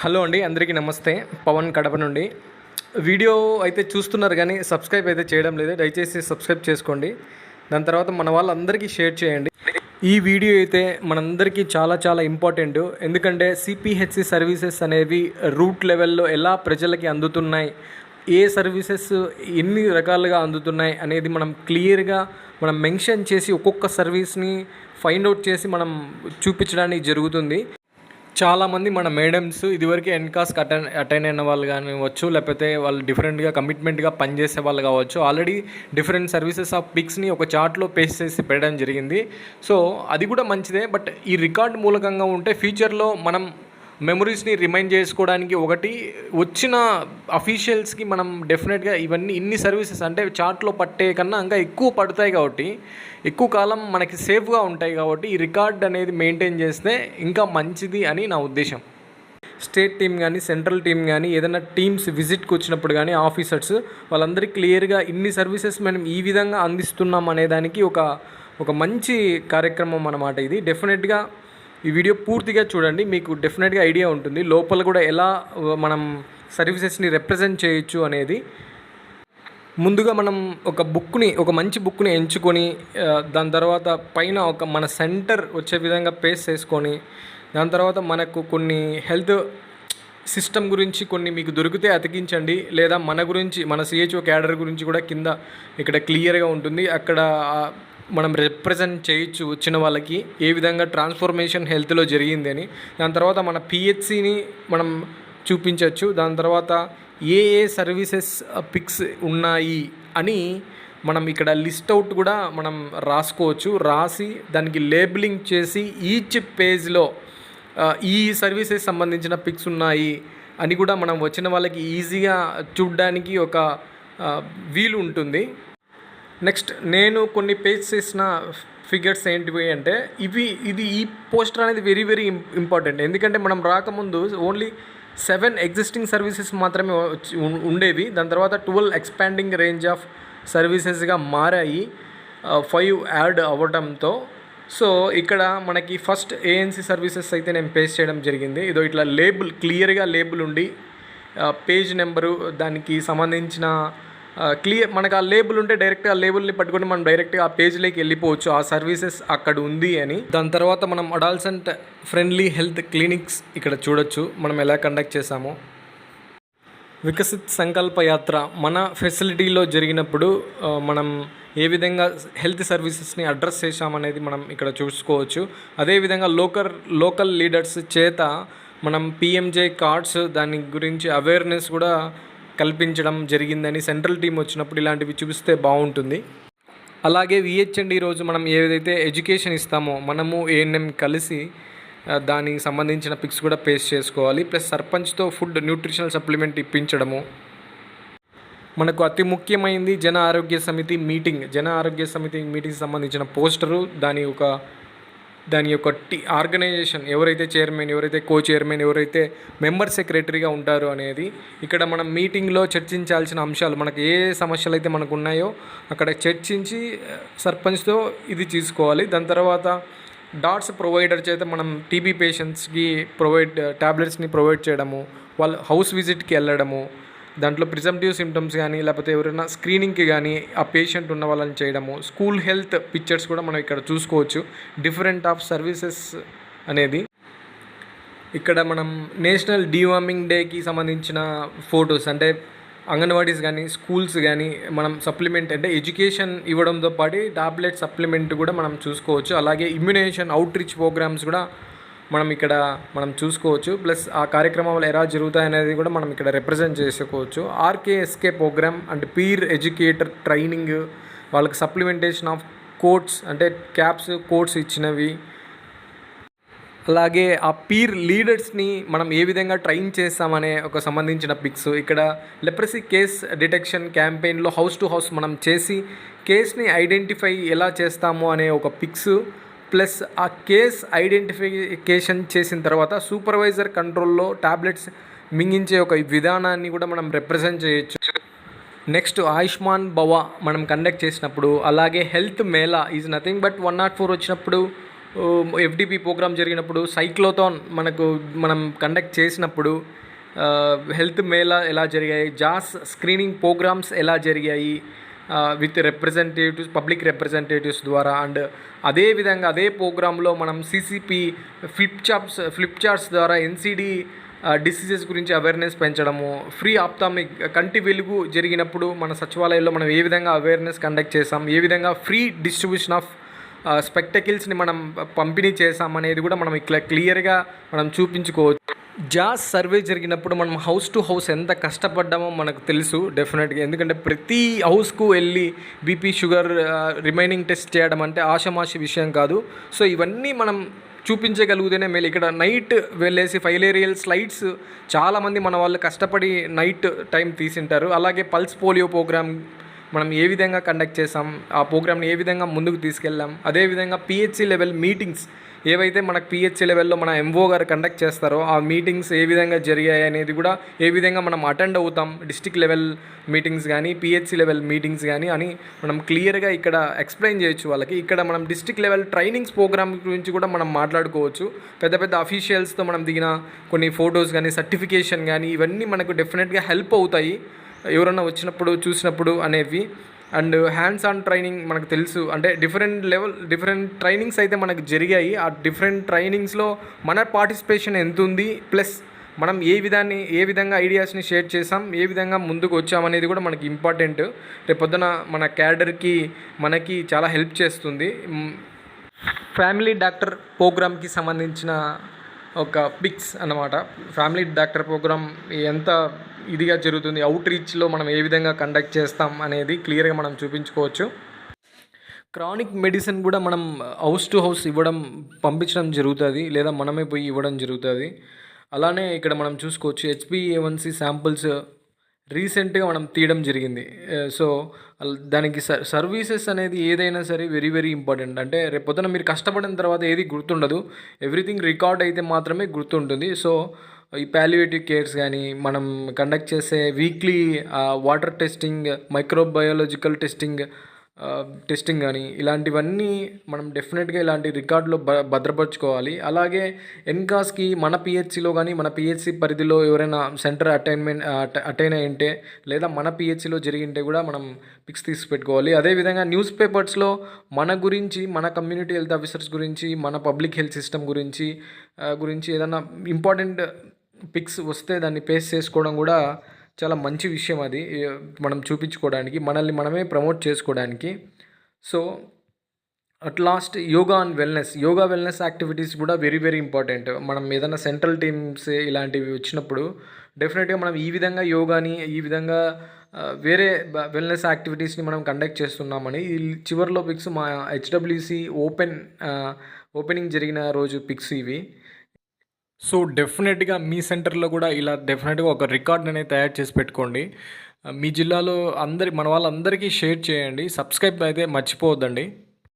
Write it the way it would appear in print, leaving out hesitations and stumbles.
Hello అండి, అందరికీ నమస్తే. పవన్ కడప నుండి. వీడియో అయితే చూస్తున్నారు కానీ సబ్స్క్రైబ్ అయితే చేయడం లేదు. దయచేసి సబ్స్క్రైబ్ చేసుకోండి. దాని తర్వాత మన వాళ్ళందరికీ షేర్ చేయండి. ఈ వీడియో అయితే మనందరికీ చాలా చాలా ఇంపార్టెంట్. ఎందుకంటే సిపిహెచ్సి సర్వీసెస్ అనేవి రూట్ లెవెల్లో ఎలా ప్రజలకి అందుతున్నాయి, ఏ సర్వీసెస్ ఎన్ని రకాలుగా అందుతున్నాయి అనేది మనం క్లియర్గా మెన్షన్ చేసి ఒక్కొక్క సర్వీస్ని ఫైండ్ అవుట్ చేసి మనం చూపించడానికి జరుగుతుంది. చాలామంది మన మేడమ్స్ ఇదివరకు ఎన్కాస్కి అటెండ్ అయిన వాళ్ళు కానివ్వచ్చు, లేకపోతే వాళ్ళు డిఫరెంట్గా కమిట్మెంట్గా పనిచేసే వాళ్ళు కావచ్చు, ఆల్రెడీ డిఫరెంట్ సర్వీసెస్ ఆఫ్ పిక్స్ని ఒక చార్ట్లో పేస్ట్ చేసి పెట్టడం జరిగింది. సో అది కూడా మంచిదే. బట్ ఈ రికార్డ్ మూలకంగా ఉంటే ఫ్యూచర్లో మనం మెమరీస్ని రిమైండ్ చేసుకోవడానికి ఒకటి వచ్చిన అఫీషియల్స్కి మనం డెఫినెట్గా ఇన్ని సర్వీసెస్ అంటే చార్ట్లో పట్టే కన్నా ఇంకా ఎక్కువ పడతాయి కాబట్టి, ఎక్కువ కాలం మనకి సేఫ్గా ఉంటాయి కాబట్టి ఈ రికార్డ్ అనేది మెయింటైన్ చేస్తే ఇంకా మంచిది అని నా ఉద్దేశం. స్టేట్ టీమ్ కానీ సెంట్రల్ టీమ్ కానీ ఏదైనా టీమ్స్ విజిట్కి వచ్చినప్పుడు కానీ ఆఫీసర్స్ వాళ్ళందరికీ క్లియర్గా ఇన్ని సర్వీసెస్ మనం ఈ విధంగా అందిస్తున్నాం అనేదానికి ఒక మంచి కార్యక్రమం అన్నమాట ఇది. డెఫినెట్గా ఈ వీడియో పూర్తిగా చూడండి, మీకు డెఫినెట్గా ఐడియా ఉంటుంది లోపల కూడా ఎలా మనం సర్వీసెస్ని రిప్రజెంట్ చేయొచ్చు అనేది. ముందుగా మనం ఒక మంచి బుక్ని ఎంచుకొని దాని తర్వాత పైన మన సెంటర్ వచ్చే విధంగా పేస్ట్ చేసుకొని, దాని తర్వాత మనకు కొన్ని హెల్త్ సిస్టమ్ గురించి కొన్ని మీకు దొరికితే అతికించండి, లేదా మన సిహెచ్ఓ క్యాడర్ గురించి కూడా కింద ఇక్కడ క్లియర్గా ఉంటుంది. అక్కడ మనం రిప్రజెంట్ చేయొచ్చు వచ్చిన వాళ్ళకి ఏ విధంగా ట్రాన్స్ఫర్మేషన్ హెల్త్లో జరిగింది అని. దాని తర్వాత మన పిహెచ్సిని మనం చూపించవచ్చు. దాని తర్వాత ఏ సర్వీసెస్ పిక్స్ ఉన్నాయి అని మనం ఇక్కడ లిస్ట్ అవుట్ కూడా మనం రాసుకోవచ్చు. రాసి దానికి లేబులింగ్ చేసి ఈచ్ పేజ్లో ఈ సర్వీసెస్ సంబంధించిన పిక్స్ ఉన్నాయి అని కూడా మనం వచ్చిన వాళ్ళకి ఈజీగా చూడడానికి ఒక వీలు ఉంటుంది. నెక్స్ట్ నేను కొన్ని పేజ్ చేసిన ఫిగర్స్ ఏంటివి అంటే ఈ పోస్టర్ అనేది వెరీ వెరీ ఇంపార్టెంట్. ఎందుకంటే మనం రాకముందు ఓన్లీ 7 ఎగ్జిస్టింగ్ సర్వీసెస్ మాత్రమే ఉండేవి. దాని తర్వాత 12 ఎక్స్పాండింగ్ రేంజ్ ఆఫ్ సర్వీసెస్గా మారాయి 5 యాడ్ అవ్వడంతో. సో ఇక్కడ మనకి ఫస్ట్ ఏఎన్సీ సర్వీసెస్ అయితే నేను పేస్ట్ చేయడం జరిగింది. ఇదో ఇట్లా క్లియర్గా లేబుల్ ఉండి పేజ్ నెంబరు దానికి సంబంధించిన మనకు ఆ లేబుల్ ఉంటే డైరెక్ట్గా ఆ లేబుల్ని పట్టుకొని మనం డైరెక్ట్గా ఆ పేజ్లోకి వెళ్ళిపోవచ్చు, ఆ సర్వీసెస్ అక్కడ ఉంది అని. దాని తర్వాత మనం అడాల్సెంట్ ఫ్రెండ్లీ హెల్త్ క్లినిక్స్ ఇక్కడ చూడొచ్చు మనం ఎలా కండక్ట్ చేసామో. వికసిత్ సంకల్ప యాత్ర మన ఫెసిలిటీలో జరిగినప్పుడు మనం ఏ విధంగా హెల్త్ సర్వీసెస్ని అడ్రస్ చేశామనేది మనం ఇక్కడ చూసుకోవచ్చు. అదేవిధంగా లోకల్ లీడర్స్ చేత మనం పిఎంజే కార్డ్స్ దాని గురించి అవేర్నెస్ కూడా కల్పించడం జరిగిందని సెంట్రల్ టీం వచ్చినప్పుడు ఇలాంటివి చూపిస్తే బాగుంటుంది. అలాగే విహెచ్ఎండి రోజు మనం ఏదైతే ఎడ్యుకేషన్ ఇస్తామో మనము ఏఎన్ఎం కలిసి దానికి సంబంధించిన పిక్స్ కూడా పేస్ట్ చేసుకోవాలి. ప్లస్ సర్పంచ్తో ఫుడ్ న్యూట్రిషనల్ సప్లిమెంట్ ఇప్పించడము. మనకు అతి ముఖ్యమైనది జన ఆరోగ్య సమితి మీటింగ్కి సంబంధించిన పోస్టరు, దాని యొక్క ఆర్గనైజేషన్ ఎవరైతే చైర్మన్, ఎవరైతే కో చైర్మన్, ఎవరైతే మెంబర్ సెక్రటరీగా ఉంటారో అనేది. ఇక్కడ మనం మీటింగ్లో చర్చించాల్సిన అంశాలు మనకు ఏ సమస్యలు అయితే మనకు ఉన్నాయో అక్కడ చర్చించి సర్పంచ్తో ఇది తీసుకోవాలి. దాని తర్వాత డాట్స్ ప్రొవైడర్ చేత మనం టీబీ పేషెంట్స్కి ట్యాబ్లెట్స్ని ప్రొవైడ్ చేయడము, వాళ్ళ హౌస్ విజిట్కి వెళ్ళడము, దాంట్లో ప్రిజంప్టివ్ సిమ్టమ్స్ కానీ లేకపోతే ఎవరైనా స్క్రీనింగ్కి కానీ ఆ పేషెంట్ ఉన్న వాళ్ళని చేయడము. స్కూల్ హెల్త్ పిక్చర్స్ కూడా మనం ఇక్కడ చూసుకోవచ్చు, డిఫరెంట్ ఆఫ్ సర్వీసెస్ అనేది. ఇక్కడ మనం నేషనల్ డీవార్మింగ్ డేకి సంబంధించిన ఫొటోస్ అంటే అంగన్వాడీస్ కానీ స్కూల్స్ కానీ మనం సప్లిమెంట్ అంటే ఎడ్యుకేషన్ ఇవ్వడంతో పాటు టాబ్లెట్ సప్లిమెంట్ కూడా మనం చూసుకోవచ్చు. అలాగే ఇమ్యునైజేషన్ అవుట్ రీచ్ ప్రోగ్రామ్స్ కూడా మనం చూసుకోవచ్చు. ప్లస్ ఆ కార్యక్రమాలు ఎలా జరుగుతాయనేది కూడా మనం ఇక్కడ రిప్రజెంట్ చేసుకోవచ్చు. ఆర్కేఎస్కే ప్రోగ్రామ్ అంటే పీర్ ఎడ్యుకేటర్ ట్రైనింగ్, వాళ్ళకి సప్లిమెంటేషన్ ఆఫ్ కోట్స్ అంటే క్యాప్స్ కోట్స్ ఇచ్చినవి. అలాగే ఆ పీర్ లీడర్స్ని మనం ఏ విధంగా ట్రైన్ చేస్తామనే ఒక సంబంధించిన పిక్స్. ఇక్కడ లెప్రసీ కేస్ డిటెక్షన్ క్యాంపెయిన్లో హౌస్ టు హౌస్ మనం చేసి కేస్ని ఐడెంటిఫై ఎలా చేస్తాము అనే ఒక పిక్స్. ప్లస్ ఆ కేస్ ఐడెంటిఫికేషన్ చేసిన తర్వాత సూపర్వైజర్ కంట్రోల్లో టాబ్లెట్స్ మింగించే ఒక విధానాన్ని కూడా మనం రిప్రజెంట్ చేయొచ్చు. నెక్స్ట్ ఆయుష్మాన్ భవ మనం కండక్ట్ చేసినప్పుడు, అలాగే health Mela is nothing but 104 వచ్చినప్పుడు ఎఫ్డిపి ప్రోగ్రామ్ జరిగినప్పుడు, సైక్లోథాన్ మనం కండక్ట్ చేసినప్పుడు, హెల్త్ మేళా ఎలా జరిగాయి, జాస్ స్క్రీనింగ్ ప్రోగ్రామ్స్ ఎలా జరిగాయి విత్ రిప్రజెంటేటివ్స్, పబ్లిక్ రిప్రజెంటేటివ్స్ ద్వారా. అండ్ అదేవిధంగా అదే ప్రోగ్రాంలో మనం సిసిపి ఫ్లిప్ చార్ట్స్ ద్వారా ఎన్సిడి డిసీజెస్ గురించి అవేర్నెస్ పెంచడము, ఫ్రీ ఆప్థామిక్ కంటి వెలుగు జరిగినప్పుడు మన సచివాలయంలో మనం ఏ విధంగా అవేర్నెస్ కండక్ట్ చేసాం, ఏ విధంగా ఫ్రీ డిస్ట్రిబ్యూషన్ ఆఫ్ స్పెక్టకిల్స్ని మనం పంపిణీ చేసాం అనేది కూడా మనం ఇట్లా క్లియర్గా మనం చూపించుకోవచ్చు. జాస్ సర్వే జరిగినప్పుడు మనం హౌస్ టు హౌస్ ఎంత కష్టపడ్డామో మనకు తెలుసు డెఫినెట్గా. ఎందుకంటే ప్రతి హౌస్కు వెళ్ళి బీపీ, షుగర్, రిమైనింగ్ టెస్ట్ చేయడం అంటే ఆషమాషి విషయం కాదు. సో ఇవన్నీ మనం చూపించగలిగితేనే మేలు. ఇక్కడ నైట్ వెళ్ళేసి ఫైలేరియల్ స్లైడ్స్ చాలామంది మన వాళ్ళు కష్టపడి నైట్ టైం తీసింటారు. అలాగే పల్స్ పోలియో ప్రోగ్రామ్ మనం ఏ విధంగా కండక్ట్ చేసాం, ఆ ప్రోగ్రామ్ని ఏ విధంగా ముందుకు తీసుకెళ్ళాం, అదేవిధంగా పిహెచ్సి లెవెల్ మీటింగ్స్ ఏవైతే మనకు పిహెచ్సి లెవెల్లో మన ఎంఓ గారు కండక్ట్ చేస్తారో ఆ మీటింగ్స్ ఏ విధంగా జరిగాయి అనేది కూడా, ఏ విధంగా మనం అటెండ్ అవుతాం, డిస్ట్రిక్ట్ లెవెల్ మీటింగ్స్ కానీ పిహెచ్సి లెవెల్ మీటింగ్స్ కానీ అని మనం క్లియర్గా ఇక్కడ ఎక్స్ప్లెయిన్ చేయొచ్చు వాళ్ళకి. ఇక్కడ మనం డిస్ట్రిక్ట్ లెవెల్ ట్రైనింగ్స్ ప్రోగ్రామ్ గురించి కూడా మనం మాట్లాడుకోవచ్చు. పెద్ద పెద్ద అఫీషియల్స్తో మనం దిగిన కొన్ని ఫొటోస్ కానీ, సర్టిఫికేషన్ కానీ, ఇవన్నీ మనకు డెఫినెట్గా హెల్ప్ అవుతాయి ఎవరన్నా వచ్చినప్పుడు చూసినప్పుడు అనేవి. అండ్ హ్యాండ్స్ ఆన్ ట్రైనింగ్ మనకు తెలుసు, అంటే డిఫరెంట్ ట్రైనింగ్స్ అయితే మనకు జరిగాయి. ఆ డిఫరెంట్ ట్రైనింగ్స్లో మన పార్టిసిపేషన్ ఎంత ఉంది, ప్లస్ మనం ఏ విధంగా ఐడియాస్ని షేర్ చేసాం, ఏ విధంగా ముందుకు వచ్చామనేది కూడా మనకి ఇంపార్టెంట్. రేపొద్దున మన క్యాడర్కి మనకి చాలా హెల్ప్ చేస్తుంది. ఫ్యామిలీ డాక్టర్ ప్రోగ్రామ్కి సంబంధించిన ఒక పిక్స్ అన్నమాట. ఫ్యామిలీ డాక్టర్ ప్రోగ్రామ్ ఎంత ఇదిగా జరుగుతుంది, అవుట్ రీచ్లో మనం ఏ విధంగా కండక్ట్ చేస్తాం అనేది క్లియర్గా మనం చూపించుకోవచ్చు. క్రానిక్ మెడిసిన్ కూడా మనం హౌస్ టు హౌస్ పంపించడం జరుగుతుంది, లేదా మనమే పోయి ఇవ్వడం జరుగుతుంది. అలానే ఇక్కడ మనం చూసుకోవచ్చు HbA1c శాంపుల్స్ రీసెంట్గా మనం తీయడం జరిగింది. సో దానికి సర్వీసెస్ అనేది ఏదైనా సరే వెరీ వెరీ ఇంపార్టెంట్. అంటే రేపొద్దున మీరు కష్టపడిన తర్వాత ఏది గుర్తుండదు, ఎవ్రీథింగ్ రికార్డ్ అయితే మాత్రమే గుర్తుంటుంది. సో ఈ పాలియేటివ్ కేర్స్ కానీ, మనం కండక్ట్ చేసే weekly water testing, microbiological testing కానీ, ఇలాంటివన్నీ మనం డెఫినెట్గా ఇలాంటి రికార్డులో భద్రపరచుకోవాలి. అలాగే ఎన్కాస్కి మన పిహెచ్సిలో కానీ, మన పిహెచ్సి పరిధిలో ఎవరైనా సెంటర్ అటైన్ అయి ఉంటే, లేదా మన పిహెచ్సిలో జరిగింటే కూడా మనం పిక్స్ తీసి పెట్టుకోవాలి. అదేవిధంగా న్యూస్ పేపర్స్లో మన గురించి, మన కమ్యూనిటీ హెల్త్ ఆఫీసర్స్ గురించి, మన పబ్లిక్ హెల్త్ సిస్టమ్ గురించి ఏదైనా ఇంపార్టెంట్ పిక్స్ వస్తే దాన్ని పేస్ట్ చేసుకోవడం కూడా చాలా మంచి విషయం. అది మనం చూపించుకోవడానికి, మనల్ని మనమే ప్రమోట్ చేసుకోవడానికి. So at last yoga and wellness activities కూడా వెరీ వెరీ ఇంపార్టెంట్. మనం ఏదైనా సెంట్రల్ టీమ్స్ ఇలాంటివి వచ్చినప్పుడు డెఫినెట్గా మనం ఈ విధంగా యోగాని, ఈ విధంగా వేరే వెల్నెస్ యాక్టివిటీస్ని మనం కండక్ట్ చేస్తున్నామని చివరిలో పిక్స్ మా HWC ఓపెనింగ్ జరిగిన రోజు పిక్స్ ఇవి. సో డెఫినెట్గా మీ సెంటర్లో కూడా ఇలా డెఫినెట్గా ఒక రికార్డ్ అనేది తయారు చేసి పెట్టుకోండి. మీ జిల్లాలో మన వాళ్ళందరికీ షేర్ చేయండి. సబ్స్క్రైబ్ అయితే మర్చిపోవద్దండి.